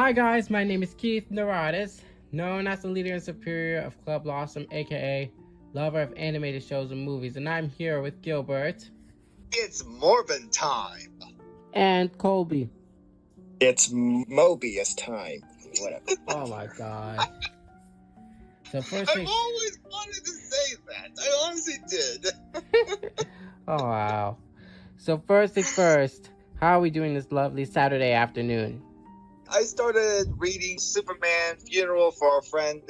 Hi guys, my name is Keith Neurotis, known as the leader and superior of Club LASM, aka lover of animated shows and movies, and I'm here with Gilbert. It's Morbin time. And Colby. It's Mobius time. Whatever. Oh my god. So first I always wanted to say that. I honestly did. Oh wow. So first things first, how are we doing this lovely Saturday afternoon? I started reading Superman Funeral for a Friend.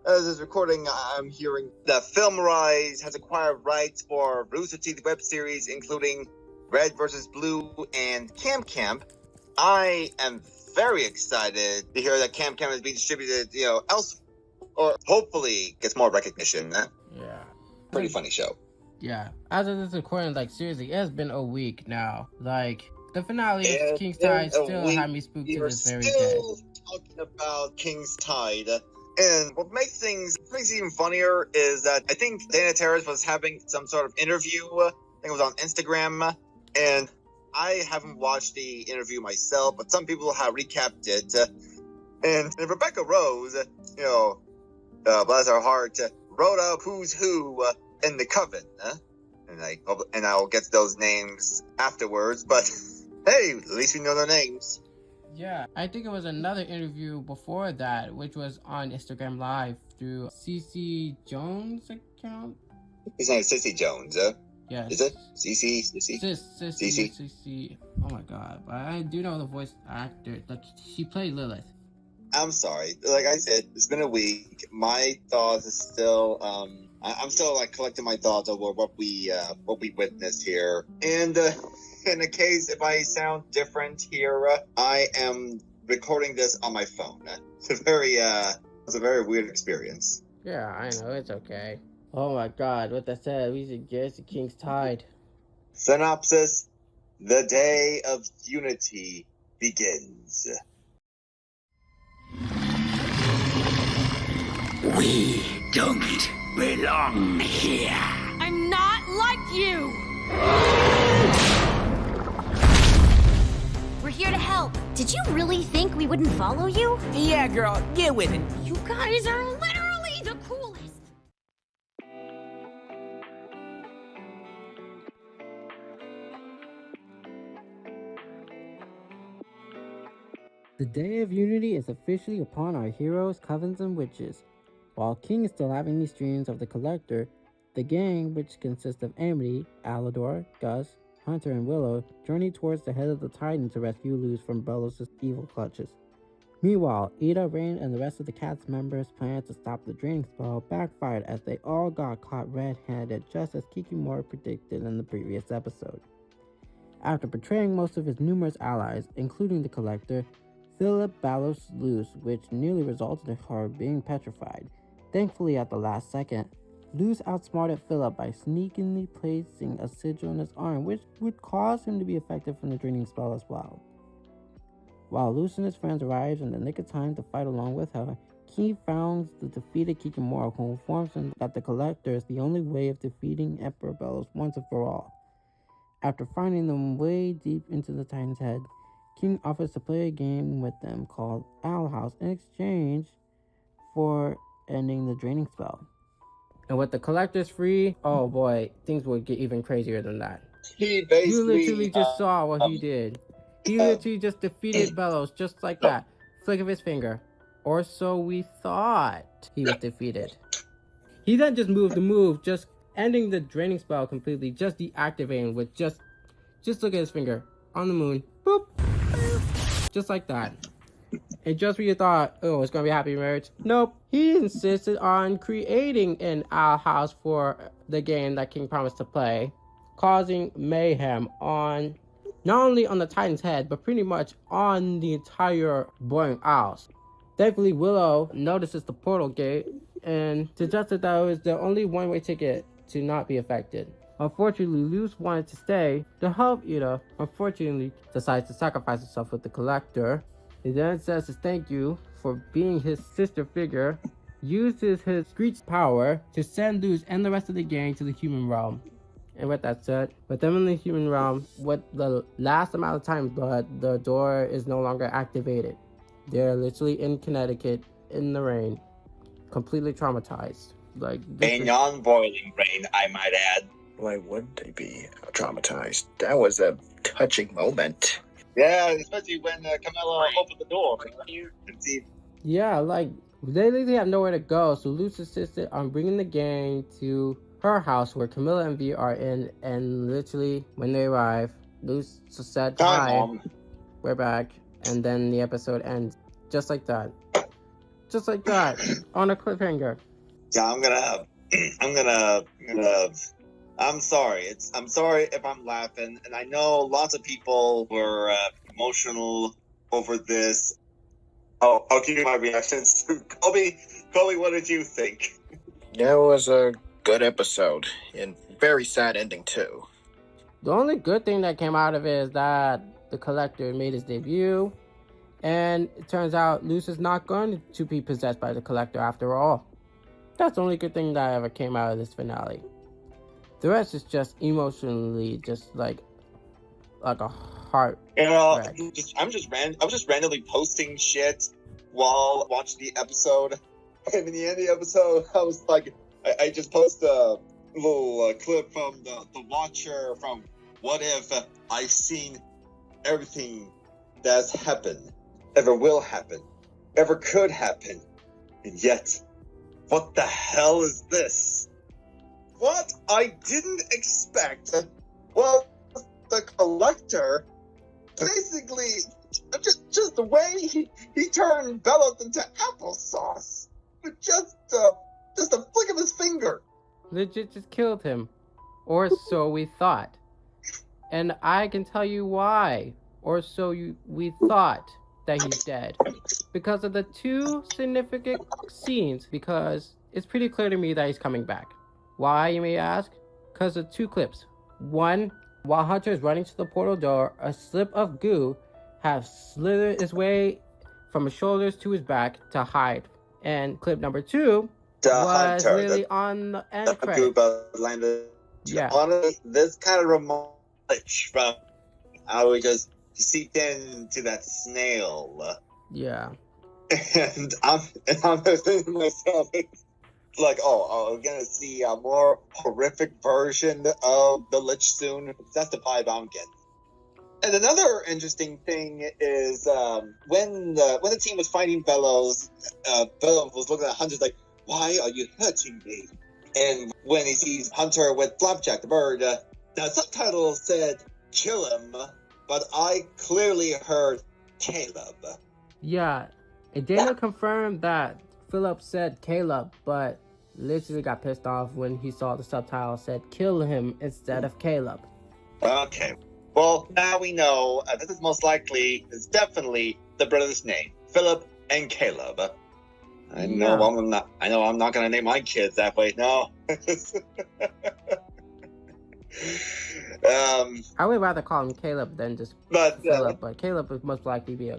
As this recording, I'm hearing that Film Rise has acquired rights for Rooster Teeth web series, including Red vs. Blue and Camp Camp. I am very excited to hear that Camp Camp is being distributed, elsewhere, or hopefully gets more recognition. Yeah. Pretty funny show. Yeah. As of this recording, seriously, it has been a week now. The finale of King's Tide still had me spooked to this very day. We're still talking about King's Tide. And what makes things even funnier is that I think Dana Terrace was having some sort of interview. I think it was on Instagram. And I haven't watched the interview myself, but some people have recapped it. And Rebecca Rose, bless her heart, wrote up who's who in the coven. And I'll get to those names afterwards, but hey, at least we know their names. Yeah, I think it was another interview before that, which was on Instagram Live through CC Jones' account. His name is Sissy Jones, Yes. Is it? Sissy? Sissy. Oh my god. But I do know the voice actor. She played Lilith. I'm sorry. Like I said, it's been a week. My thoughts is still, I'm still collecting my thoughts over what we witnessed here. And, in the case, if I sound different here, I am recording this on my phone. It's a very weird experience. Yeah, I know, it's okay. Oh my god, with that said, we should get to King's Tide. Synopsis: The Day of Unity begins. We don't belong here. I'm not like you! We're here to help. Did you really think we wouldn't follow you? Yeah, girl, get with it. You guys are literally the coolest! The Day of Unity is officially upon our heroes, covens, and witches. While King is still having these dreams of the Collector, the gang, which consists of Amity, Alador, Gus, Hunter, and Willow, journey towards the head of the Titan to rescue Luz from Belos' evil clutches. Meanwhile, Ida, Rain, and the rest of the cast members' plan to stop the draining spell backfired as they all got caught red-handed, just as Kikimori predicted in the previous episode. After betraying most of his numerous allies, including the Collector, Philip battles Luz, which nearly resulted in her being petrified. Thankfully, at the last second, Luz outsmarted Philip by sneakily placing a sigil in his arm, which would cause him to be affected from the draining spell as well. While Luz and his friends arrive in the nick of time to fight along with her, King founds the defeated Kikimori, who informs him that the Collector is the only way of defeating Emperor Belos once and for all. After finding them way deep into the Titan's head, King offers to play a game with them called Owl House in exchange for ending the draining spell. And with the Collectors free, oh boy, things would get even crazier than that. You literally just saw what he did. He literally just defeated Belos just like that. Flick of his finger. Or so we thought he was defeated. He then just moved the move, just ending the draining spell completely, just deactivating with just look at his finger on the moon. Boop. Just like that. And just when you thought, oh, it's gonna be a happy marriage. Nope. He insisted on creating an owl house for the game that King promised to play, causing mayhem on not only on the Titan's head, but pretty much on the entire Boring Owls. Thankfully, Willow notices the portal gate and suggested that it was the only one-way ticket to not be affected. Unfortunately, Luz wanted to stay to help Ida. Unfortunately, decides to sacrifice herself with the Collector. He then says his thank you for being his sister figure, uses his Screech's power to send Luz and the rest of the gang to the human realm. And with that said, with them in the human realm, with the last amount of time, but the door is no longer activated. They're literally in Connecticut in the rain, completely traumatized. Like this A is, non-boiling rain, I might add. Why wouldn't they be traumatized? That was a touching moment. Yeah, especially when Camilla opened the door. You can see. yeah, like they literally have nowhere to go. So Luz insisted on bringing the gang to her house where Camilla and V are in, and literally when they arrive, Luz said, Hi, "Hi, Mom. we're back," and then the episode ends just like that, on a cliffhanger. Yeah, I'm sorry. I'm sorry if I'm laughing, and I know lots of people were emotional over this. Oh, I'll give you my reactions. Colby, what did you think? That was a good episode, and very sad ending too. The only good thing that came out of it is that the Collector made his debut, and it turns out Luz is not going to be possessed by the Collector after all. That's the only good thing that ever came out of this finale. The rest is just emotionally just like a heart. You know, wreck. I was just randomly posting shit while watching the episode, and in the end of the episode, I was like, I just posted a little clip from the Watcher from What If. I've seen everything that's happened, ever will happen, ever could happen, and yet, what the hell is this? What I didn't expect was the Collector basically just the way he turned Bellows into applesauce with just a flick of his finger. Legit just killed him, or so we thought, and I can tell you why. Or so we thought that he's dead, because of the two significant scenes. Because it's pretty clear to me that he's coming back. Why, you may ask? Because of two clips. One, while Hunter is running to the portal door, a slip of goo has slithered its way from his shoulders to his back to hide. And clip number two was Hunter, literally on the end the credits. group landed. Yeah. Honestly, this kind of reminds from how we just seeped into that snail. Yeah. And I'm thinking to myself, like, we're gonna see a more horrific version of the Lich soon. That's the vibe I'm getting. And another interesting thing is when the team was fighting Bellows, Bellows was looking at Hunter like, "Why are you hurting me?" And when he sees Hunter with Flapjack the bird, the subtitle said "kill him," but I clearly heard Caleb. Yeah. And Dana confirmed that Philip said Caleb, but literally got pissed off when he saw the subtitle said kill him instead of Caleb. Okay. Well, now we know this is definitely the brothers' name, Philip and Caleb. I know I'm not gonna name my kids that way. No. I would rather call him Caleb than just Philip, but Caleb would most likely be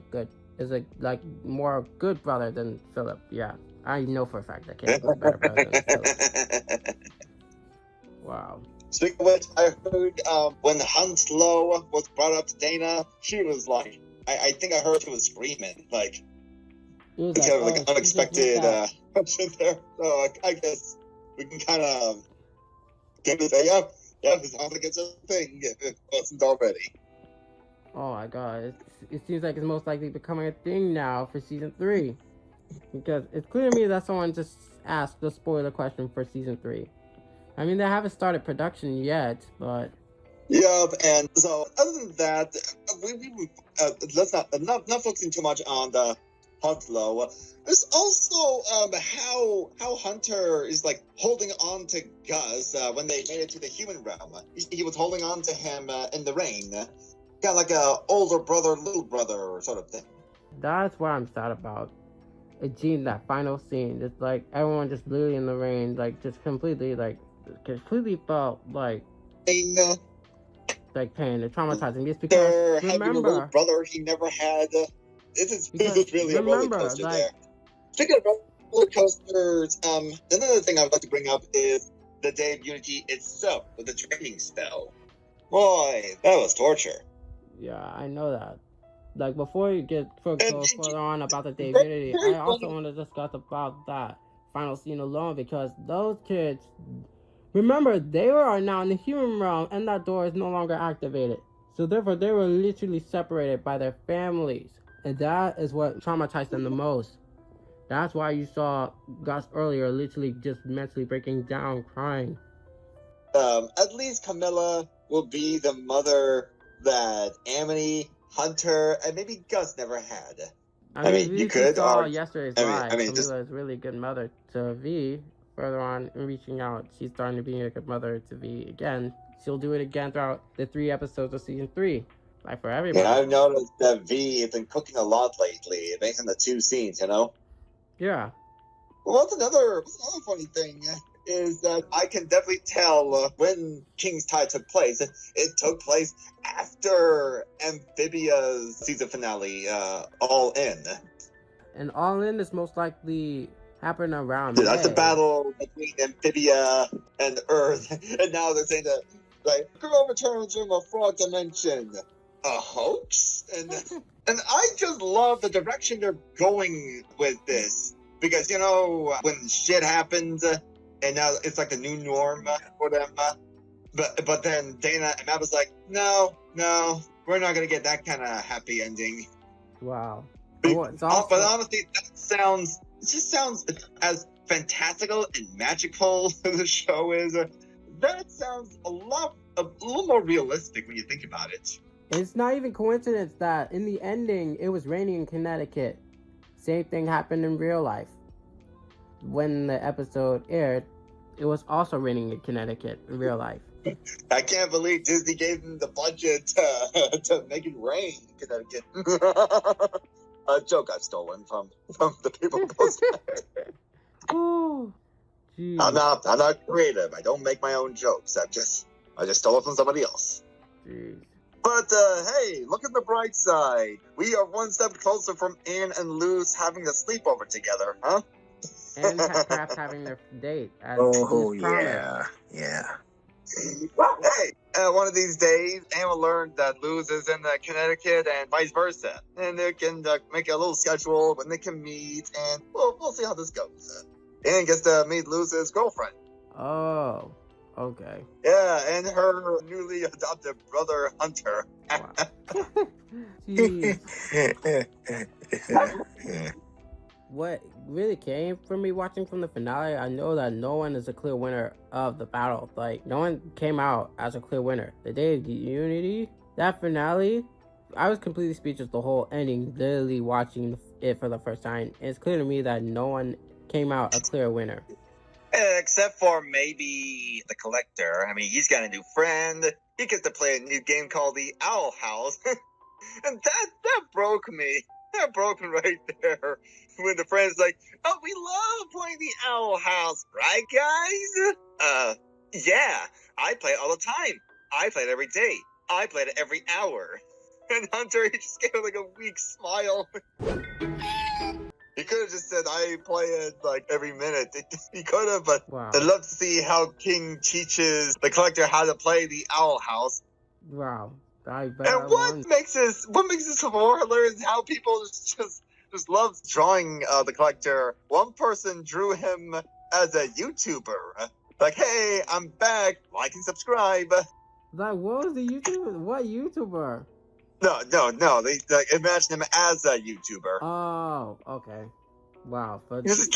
more good brother than Philip. Yeah, I know for a fact that Caleb is a better brother than Philip. Wow. Speaking of which, I heard when Hunslow was brought up to Dana, she was like, I think I heard she was screaming, like, It was kind of like unexpected question there. So I guess we can kind of get to say, yeah, it sounds like it's a thing if it wasn't already. Oh my god, it seems like it's most likely becoming a thing now for season 3. Because it's clear to me that someone just asked the spoiler question for season 3. I mean, they haven't started production yet, but... Yep, and so other than that, we let's not focusing too much on the Hunslow. There's also how Hunter is like holding on to Gus when they made it to the human realm. He was holding on to him in the rain, kind of like a older brother, little brother sort of thing. That's what I'm sad about. Gene, that final scene, just like everyone just literally in the rain, like just completely felt like pain, traumatizing. Just because having a little brother he never had. This is really a roller coaster there. Speaking of roller coasters, another thing I would like to bring up is the Day of Unity itself with the training spell. Boy, that was torture. Yeah, I know that. like before you get go further on about the Day of Unity, I also want to discuss about that final scene alone because those kids, remember, they are now in the human realm and that door is no longer activated. So therefore, they were literally separated by their families, and that is what traumatized them the most. That's why you saw Gus earlier literally just mentally breaking down, crying. At least Camilla will be the mother that Amity, Hunter, and maybe Gus never had. I mean you could. Saw yesterday's live. Camilla is really a good mother to V. Further on, reaching out, she's starting to be a good mother to V again. She'll do it again throughout the 3 episodes of season 3. Like for everybody. Yeah, I've noticed that V has been cooking a lot lately, based on the 2 scenes, you know? Yeah. Well, what's another funny thing is that I can definitely tell when King's Tide took place. It took place after Amphibia's season finale, All In. And All In is most likely happened around That's the battle between Amphibia and Earth, and now they're saying that, like, Girl returns from a fraud dimension. A hoax? And I just love the direction they're going with this. Because, you know, when shit happens, and now it's like the new norm for them, but then Dana and Matt was like, no, we're not going to get that kind of happy ending. Wow. But honestly, it just sounds as fantastical and magical as the show is. That sounds a little more realistic when you think about it. It's not even coincidence that in the ending, it was raining in Connecticut. Same thing happened in real life. When the episode aired, it was also raining in Connecticut in real life. I can't believe Disney gave them the budget to make it rain in Connecticut. A joke I've stolen from the people who posted it. Oh, geez. I'm not creative. I don't make my own jokes. I just stole it from somebody else. Jeez. But hey, look at the bright side. We are one step closer from Anne and Luz having a sleepover together, huh? And perhaps having their date. Oh yeah. Hey, one of these days, Anne will learn that Luz is in Connecticut and vice versa, and they can make a little schedule when they can meet, and we'll see how this goes. Anne gets to meet Luz's girlfriend. Oh. Okay. Yeah, and her newly adopted brother, Hunter. Wow. Jeez. What really came from me watching from the finale, I know that no one is a clear winner of the battle. Like, no one came out as a clear winner. The Day of Unity, that finale, I was completely speechless the whole ending, literally watching it for the first time. It's clear to me that no one came out a clear winner. Except for maybe the Collector. I mean, he's got a new friend. He gets to play a new game called the Owl House. And that broke me. That broke me right there. When the friend's like, oh, we love playing the Owl House, right, guys? Yeah, I play it all the time. I play it every day. I play it every hour. And Hunter, he just gave like a weak smile. He could have just said, I play it like every minute. He could have, but wow. I'd love to see how King teaches the Collector how to play the Owl House. Wow. And what makes this more hilarious is how people just love drawing the Collector. One person drew him as a YouTuber. Like, hey, I'm back. Like and subscribe. Like, what was the YouTuber? What YouTuber? No. They imagine him as a YouTuber. Oh, okay. Wow. But look at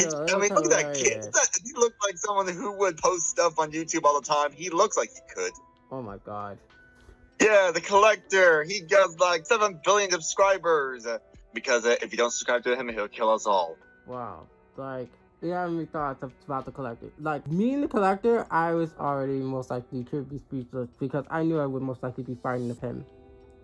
that kid. He looked like someone who would post stuff on YouTube all the time. He looks like he could. Oh my god. Yeah, the Collector. He got like 7 billion subscribers. Because if you don't subscribe to him, he'll kill us all. Wow. Like, you have any thoughts about the Collector? Like, me and the Collector, I was already most likely to be speechless because I knew I would most likely be frightened of him.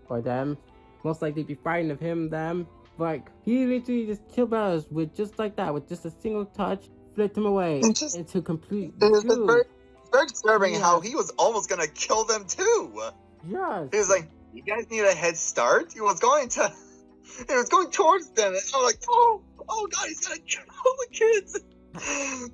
Or them. Most likely be frightened of him, them. Like, he literally just killed us with just like that, with just a single touch, flipped him away into complete. It's very disturbing how he was almost gonna kill them too. Yes. He was like, "You guys need a head start." He was going towards them, and I'm like, "Oh God, he's gonna kill the kids."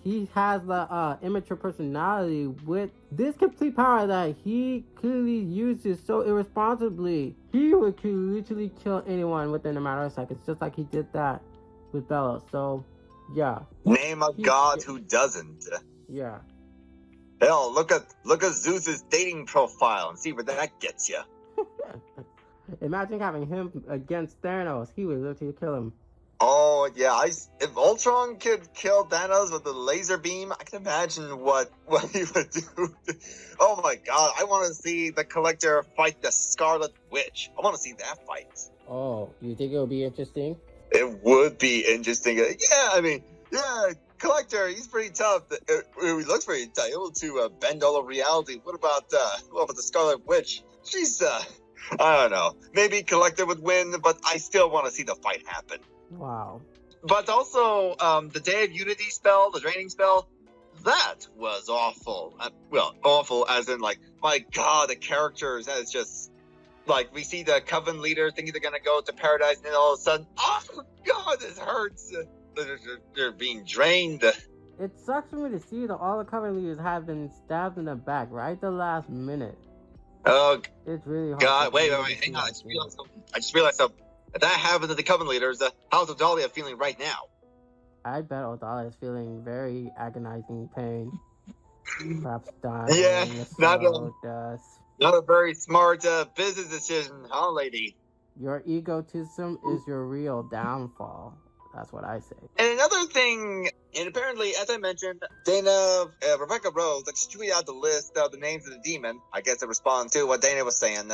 he has the immature personality with this complete power that he clearly uses so irresponsibly. He would literally kill anyone within a matter of seconds, just like he did that with Bella. So, yeah. Name a god who doesn't. Yeah. Hell, look at Zeus's dating profile and see where that gets you. Imagine having him against Thanos. He would literally kill him. Oh yeah, if Ultron could kill Thanos with a laser beam, I can imagine what he would do. Oh my god, I want to see the Collector fight the Scarlet Witch. I want to see that fight. Oh, you think it would be interesting? It would be interesting. Yeah, I mean, yeah, Collector, he's pretty tough. He looks pretty tough, able to bend all of reality. What about the Scarlet Witch? She's I don't know. Maybe Collector would win, but I still want to see the fight happen. Wow. But also, the Day of Unity spell, the draining spell, that was awful. Awful as in, like, my god, the characters, that is just, like, we see the Coven leader thinking they're gonna go to paradise, and then all of a sudden, oh god, this hurts. They're being drained. It sucks for me to see that all the Coven leaders have been stabbed in the back right at the last minute. Oh, it's really hard. God, wait, hang on. I just realized something. If that happened to the Coven leaders, how's Odalia feeling right now? I bet Odalia is feeling very agonizing pain. Perhaps dying. Yeah, not a very smart business decision, huh, lady? Your egotism is your real downfall. That's what I say. And another thing, and apparently, as I mentioned, Dana, Rebecca Rose, like, she tweeted out the list of the names of the demon. I guess to respond to what Dana was saying.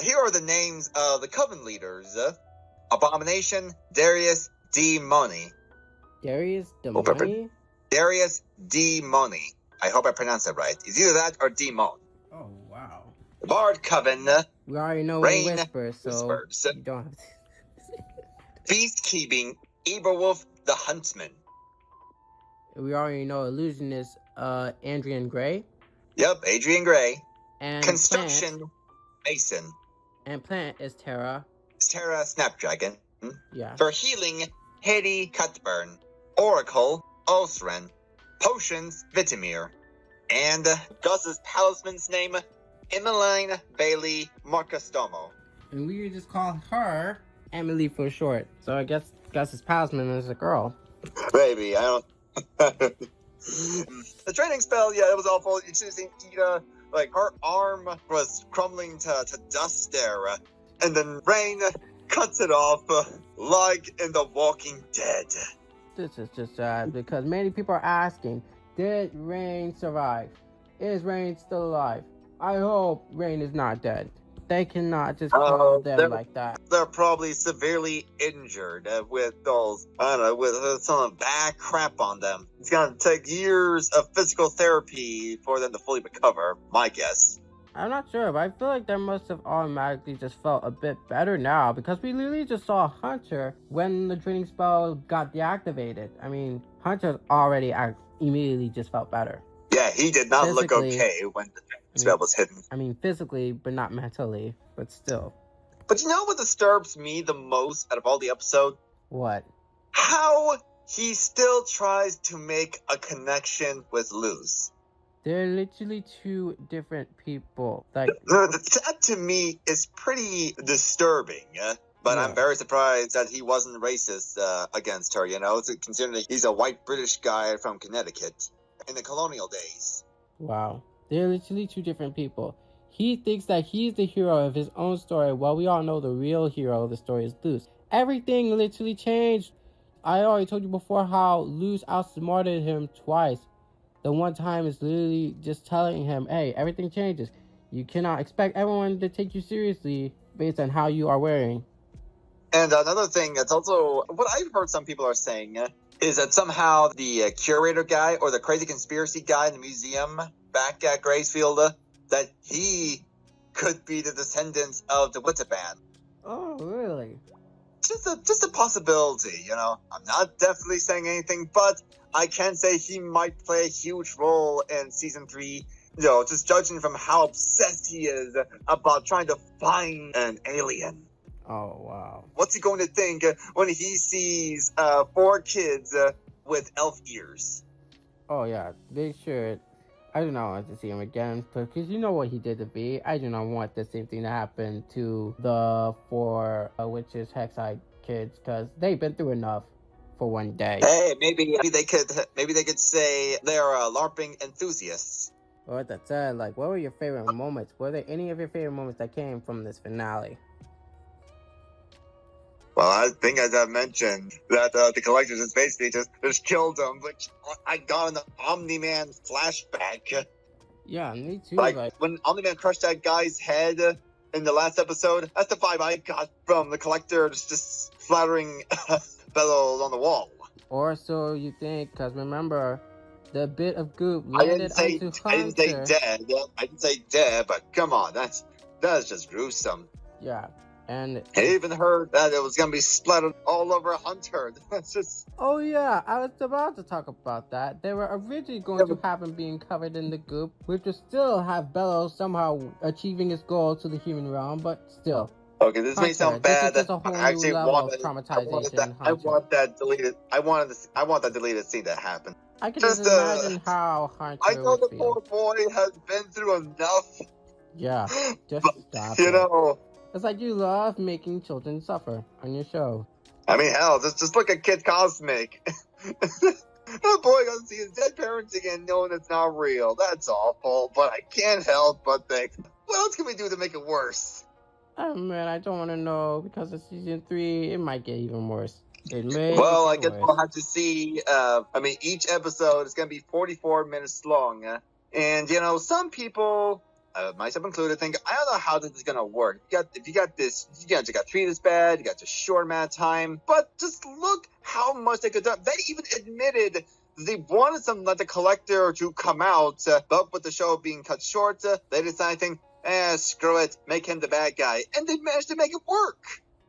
Here are the names of the Coven leaders. Abomination, Darius D. Money. Darius D. Money? Darius D. Money. I hope I pronounced that right. It's either that or Demon. Oh, wow. Bard Coven. We already know Rain Whisper, so you don't have to. Beastkeeping, Eberwolf the Huntsman. We already know Illusionist, Adrian Gray. Yep, Adrian Gray. And Construction, Plant. Mason. And Plant is Terra. It's Terra Snapdragon. Yeah. For healing, Hedy Cutburn. Oracle, Osren. Potions, Vitamir. And Gus's talisman's name, Emmeline Bailey Marcastomo. And we just call her Emily for short. So I guess Gus's talisman is a girl. Maybe, I don't... The training spell, yeah, it was awful. You should have seen Ida, like, her arm was crumbling to dust there. And then Rain cuts it off, like in The Walking Dead. This is just sad because many people are asking, did Rain survive? Is Rain still alive? I hope Rain is not dead. They cannot just kill them like that. They're probably severely injured with those, I don't know, with some back crap on them. It's gonna take years of physical therapy for them to fully recover, my guess. I'm not sure, but I feel like they must have automatically just felt a bit better now because we literally just saw Hunter when the training spell got deactivated. I mean, Hunter already immediately just felt better. Yeah, he did not look okay when the spell was hidden. I mean, physically, but not mentally, but still. But you know what disturbs me the most out of all the episode? What? How he still tries to make a connection with Luz. They're literally two different people. Like, that to me is pretty disturbing. But yeah. I'm very surprised that he wasn't racist against her, you know, considering he's a white British guy from Connecticut in the colonial days. Wow. They're literally two different people. He thinks that he's the hero of his own story, while we all know the real hero of the story is Luz. Everything literally changed. I already told you before how Luz outsmarted him twice. The one time is literally just telling him, hey, everything changes. You cannot expect everyone to take you seriously based on how you are wearing. And another thing that's also what I've heard some people are saying is that somehow the curator guy or the crazy conspiracy guy in the museum back at Gracefield, that he could be the descendants of the Witaban. Oh, really? Just a possibility, you know. I'm not definitely saying anything, but I can say he might play a huge role in season 3. You know, just judging from how obsessed he is about trying to find an alien. Oh, wow. What's he going to think when he sees 4 kids with elf ears? Oh yeah, they should. I do not want to see him again because you know what he did to V. I do not want the same thing to happen to the four witches Hexite kids because they've been through enough for one day. Hey, maybe they could say they're LARPing enthusiasts. Or with that said, like, what were your favorite moments? Were there any of your favorite moments that came from this finale? Well, I think as I mentioned that the collector just basically just killed him, which I got an Omni-Man flashback. Yeah, me too. Like when Omni-Man crushed that guy's head in the last episode, that's the vibe I got from the collector just flattering Bellows on the wall. Or so you think, because remember, the bit of goop I landed didn't onto say Hunter. dead. I didn't say dead, but come on, that's just gruesome. Yeah, and I even heard that it was gonna be splattered all over Hunter. That's just. oh yeah, I was about to talk about that. They were originally going to have him being covered in the goop, which would still have Bellows somehow achieving his goal to the human realm, but still. Okay, this may sound bad. This is just a whole new level of traumatization. I want that deleted. I want that deleted scene to happen. I can just imagine how Hunter I know the feel. poor boy has been through enough. Yeah, just stop. You know, it's like you love making children suffer on your show. I mean, hell, just look at Kid Cosmic. That boy gonna see his dead parents again, knowing it's not real. That's awful, but I can't help but think, what else can we do to make it worse? Oh man, I don't want to know because of season 3, it might get even worse. It may. Well, I guess we'll have to see. Each episode is going to be 44 minutes long. And, you know, some people, myself included, think, I don't know how this is going to work. If you got treated as bad, you got this short amount of time. But just look how much they could do. They even admitted they wanted something like the collector to come out, but with the show being cut short, they decided, screw it, make him the bad guy. And they managed to make it work.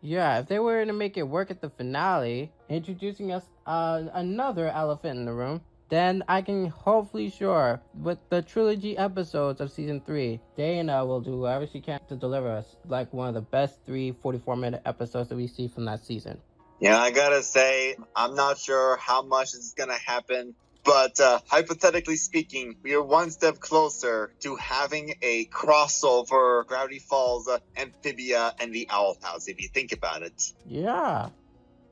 Yeah, if they were to make it work at the finale, introducing us another elephant in the room, then I can hopefully sure with the trilogy episodes of season 3, Dana will do whatever she can to deliver us like one of the best 3 44-minute episodes that we see from that season. Yeah, I gotta say, I'm not sure how much is gonna happen. But hypothetically speaking, we are one step closer to having a crossover Gravity Falls, Amphibia, and the Owl House, if you think about it. Yeah.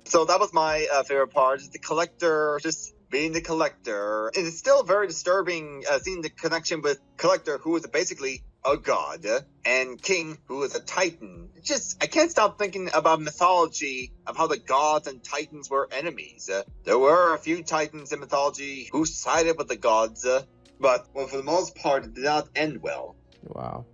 So that was my favorite part, is the collector just being the collector. And it's still very disturbing seeing the connection with collector, who is basically a god, and king, who is a titan. I can't stop thinking about mythology, of how the gods and titans were enemies. There were a few titans in mythology who sided with the gods, but for the most part, it did not end well. Wow.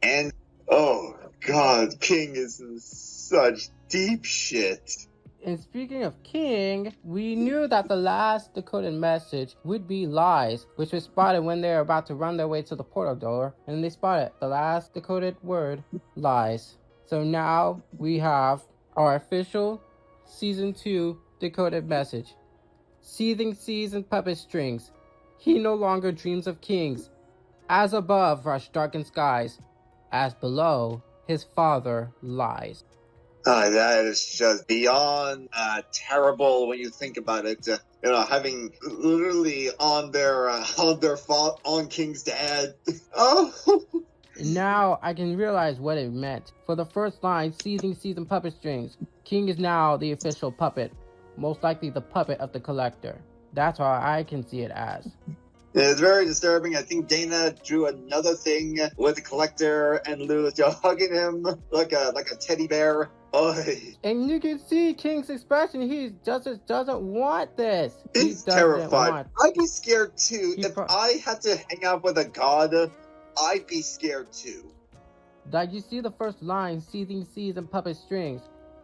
And, oh god, King is in such deep shit. And speaking of King, we knew that the last decoded message would be lies, which was spotted when they were about to run their way to the portal door, and they spotted the last decoded word, lies. So now we have our official Season 2 decoded message. Seething seas and puppet strings. He no longer dreams of kings. As above rush darkened skies, as below his father lies. That is just beyond terrible when you think about it. Having literally on King's dad. Oh. Now I can realize what it meant. For the first line, seething seas and puppet strings. King is now the official puppet, most likely the puppet of the collector. That's how I can see it as. It's very disturbing. I think Dana drew another thing with the collector and Lou just hugging him like a teddy bear. Oy. And you can see King's expression. He just doesn't want this. He's terrified. I'd be scared too. If I had to hang out with a god, I'd be scared too. Like you see the first line, seething seas and puppet strings.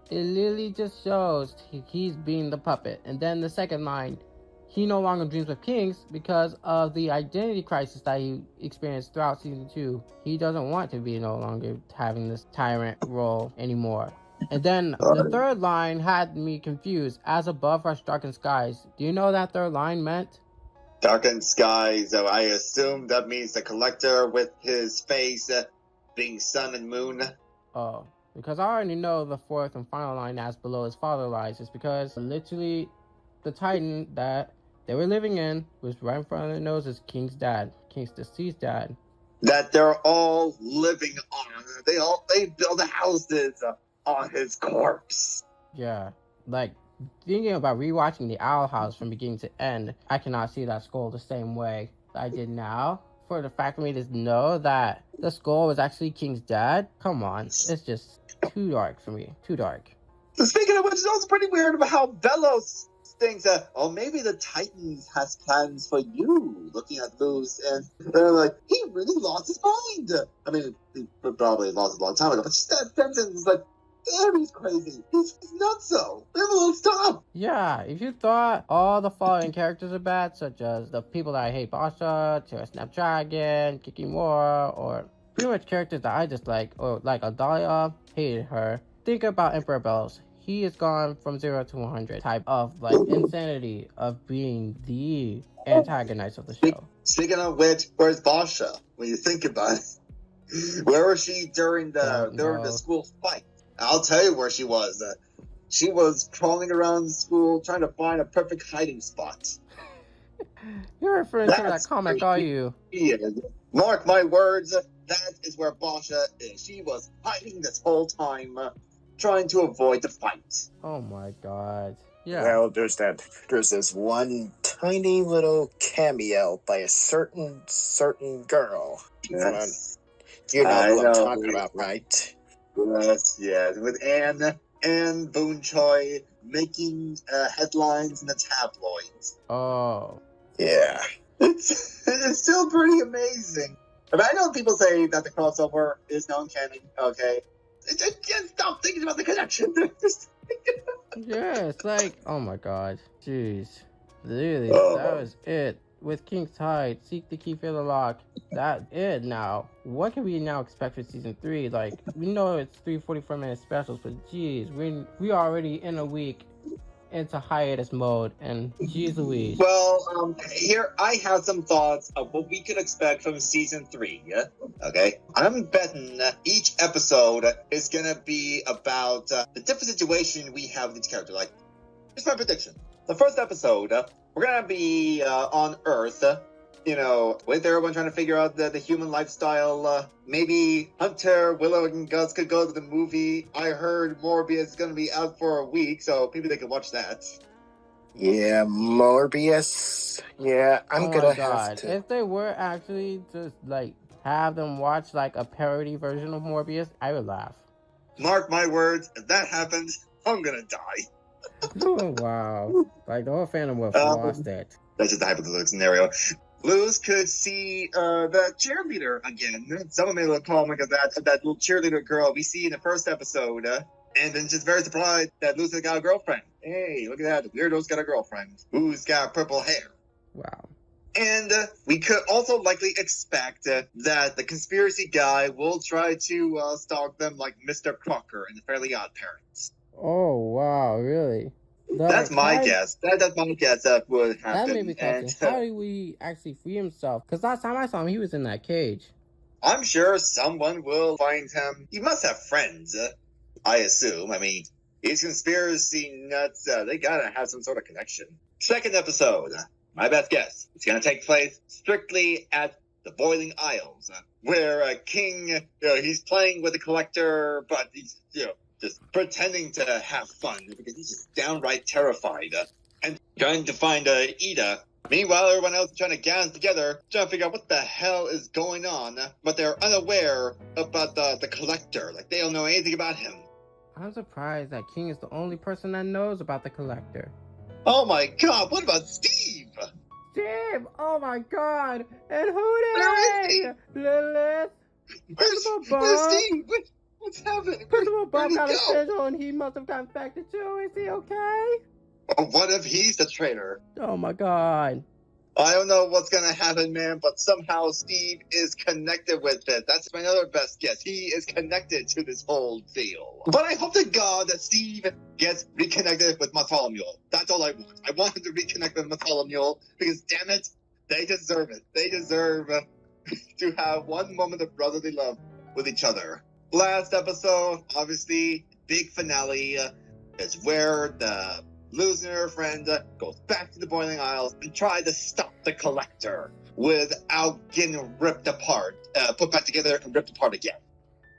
It literally just shows he's being the puppet. And then the second line, he no longer dreams of kings because of the identity crisis that he experienced throughout season 2. He doesn't want to be no longer having this tyrant role anymore. And then the third line had me confused. As above rush darkened skies. Do you know what that third line meant? Darkened skies. I assume that means the collector with his face being sun and moon. Oh, because I already know the fourth and final line, as below his father lies, is because literally the titan that they were living in was right in front of their noses. King's deceased dad. That they're all living on. They build houses on his corpse. Yeah, like thinking about rewatching the Owl House from beginning to end, I cannot see that skull the same way I did now. For the fact for me to know that the skull was actually King's dad, come on, it's just too dark for me. Too dark. Speaking of which, it's also pretty weird about how Belos thinks that, oh, maybe the Titans has plans for you, looking at Luz, and they're like, he really lost his mind. I mean, he probably lost it a long time ago, but just that sentence is like, damn, he's crazy. He's nuts, so. Leave him alone, stop. Yeah, if you thought all the following characters are bad, such as the people that I hate, Basha, to Snapdragon, Kikimora, or pretty much characters that I dislike, or like Adalia, hated her, think about Emperor Belos. He has gone from 0 to 100 type of like insanity of being the antagonist of the show. Speaking of which, where's Basha? When you think about it, where was she during the school fight? I'll tell you where she was. She was crawling around the school trying to find a perfect hiding spot. You're referring to that comic, are you? Yeah. Mark my words, that is where Basha is. She was hiding this whole time, trying to avoid the fight. Oh my god. Yeah. Well, there's this one tiny little cameo by a certain girl. Yes. You know who I I'm know. talking about, right? Yes, with Anne Boone Choi making headlines in the tabloids. Oh. Yeah. It's still pretty amazing. But I know people say that the crossover is non-canon, okay? Just stop thinking about the connection. Yeah, it's like, oh my god. Jeez. Really, Oh. that was it. With King's Tide, Seek the Key for the Lock, that's it now. What can we now expect for season 3? Like, we know it's 3 44-minute specials, but geez, we already in a week into hiatus mode, and geez Louise. Well, here I have some thoughts of what we could expect from season 3. Yeah? Okay, I'm betting each episode is gonna be about the different situation we have with each character. Like, here's my prediction: the first episode, we're gonna be on Earth. With everyone trying to figure out the human lifestyle. Maybe Hunter, Willow, and Gus could go to the movie. I heard Morbius is going to be out for a week, so maybe they could watch that. Yeah, Morbius. Yeah, I'm gonna have to. If they were actually just like have them watch like a parody version of Morbius, I would laugh. Mark my words, if that happens, I'm gonna die. Oh wow. Like the whole fandom would have lost it. That's just a hypothetical scenario. Luz could see the cheerleader again. Someone made a little comment of that little cheerleader girl we see in the first episode. And then just very surprised that Luz has got a girlfriend. Hey, look at that. The weirdo's got a girlfriend who's got purple hair. Wow. And we could also likely expect that the conspiracy guy will try to stalk them like Mr. Crocker in the Fairly Odd Parents. Oh wow, really? That's my guess. That's my guess that would happen. That made me question. How do we actually free himself? Because last time I saw him, he was in that cage. I'm sure someone will find him. He must have friends, I assume. I mean, these conspiracy nuts, they gotta have some sort of connection. Second episode, my best guess. It's gonna take place strictly at the Boiling Isles, where King, he's playing with the Collector, but he's, just pretending to have fun because he's just downright terrified and trying to find Ida. Meanwhile, everyone else is trying to gather together, trying to figure out what the hell is going on, but they're unaware about the Collector. Like, they don't know anything about him. I'm surprised that King is the only person that knows about the Collector. Oh my god, what about Steve? Steve! Oh my god! And who Where is he? Lilith? Where's Steve? What's happening? Principal Bob Where'd got he a go? schedule and he must have got infected too. Is he okay? Oh, what if he's the traitor? Oh my god. I don't know what's gonna happen, man, but somehow Steve is connected with it. That's my other best guess. He is connected to this whole deal. But I hope to God that Steve gets reconnected with Bartholomew. That's all I want. I want him to reconnect with Bartholomew because, damn it, they deserve it. They deserve to have one moment of brotherly love with each other. Last episode, obviously, big finale is where the losing her friend, goes back to the boiling isles and tries to stop the collector without getting ripped apart, put back together and ripped apart again.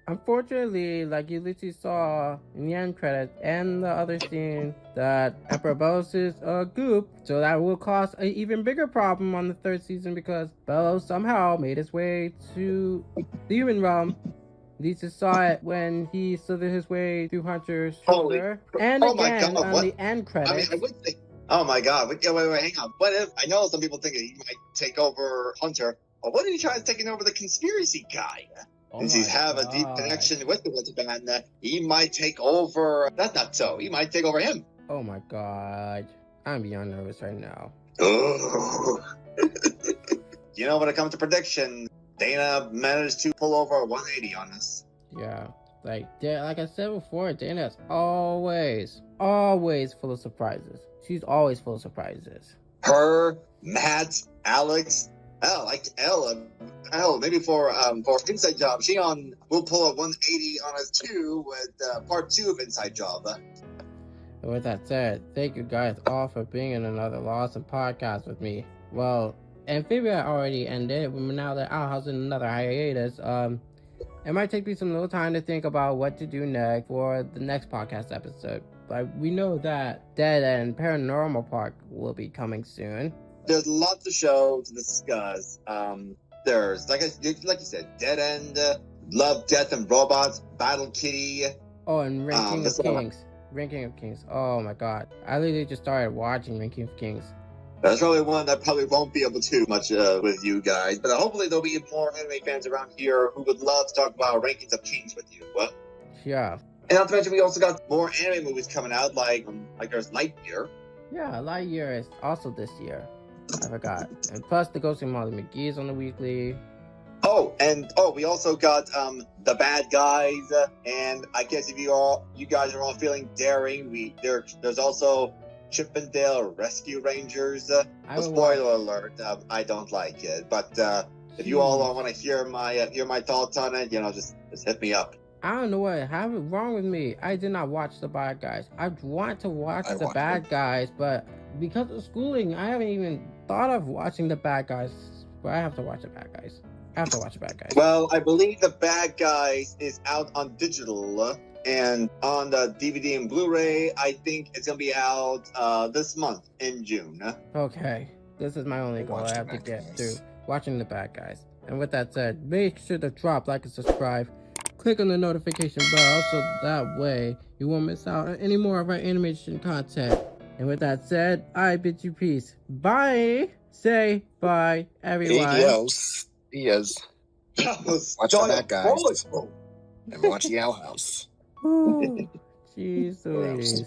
Unfortunately, like you literally saw in the end credits and the other scene, that Emperor Bellos is a goop, so that will cause an even bigger problem on the third season because Bellos somehow made his way to the human realm. Lisa saw it when he slithered his way through Hunter's shoulder. And oh my again, God, on what? the end credits. I would think, oh my God, wait, hang on. What if, I know some people think he might take over Hunter, but what if he tries taking over the conspiracy guy? Since he's have a deep connection with the Winter Band, he might take over. That's not so. He might take over him. Oh my God. I'm beyond nervous right now. Oh. You know, when it comes to predictions, Dana managed to pull over a 180 on us. Yeah. Like I said before, Dana's always full of surprises. She's always full of surprises. Her, Matt, Alex, maybe for Inside Job, she will pull a 180 on us too with part 2 of Inside Job. And with that said, thank you guys all for being in another LASM podcast with me. Well, Amphibia already ended. Now that Owl House in another hiatus, it might take me some little time to think about what to do next for the next podcast episode. But we know that Dead and Paranormal Park will be coming soon. There's lots of shows to discuss. There's, like you said, Dead End, Love, Death, and Robots, Battle Kitty. Oh, and Ranking of Kings. Ranking of Kings. Oh my God. I literally just started watching Ranking of Kings. That's probably one that probably won't be able to do much with you guys, but hopefully there'll be more anime fans around here who would love to talk about Rankings of Kings with you. Yeah. And not to mention, we also got more anime movies coming out, like there's Lightyear. Yeah, Lightyear is also this year. I forgot. And plus, the Ghost of Molly McGee is on the weekly. We also got The Bad Guys, and I guess if you guys are all feeling daring, there's also Chippendale Rescue Rangers. Spoiler alert, I don't like it, but if you all want to hear my thoughts on it, just hit me up. I don't know what happened wrong with me. I did not watch The Bad Guys. I want to watch The Bad Guys, but because of schooling, I haven't even thought of watching The Bad Guys. But I have to watch The Bad Guys. Well, I believe The Bad Guys is out on digital and on the DVD and Blu-ray. I think it's gonna be out this month in June. Okay, this is my only goal. I have to get through watching The Bad Guys. And with that said, make sure to drop like and subscribe. Click on the notification bell so that way you won't miss out on any more of our animation content. And with that said, I bid you peace. Bye. Say bye, everyone. Adios. Yes. Watch the Bad Guys. And watch the Owl House. Jeez Louise.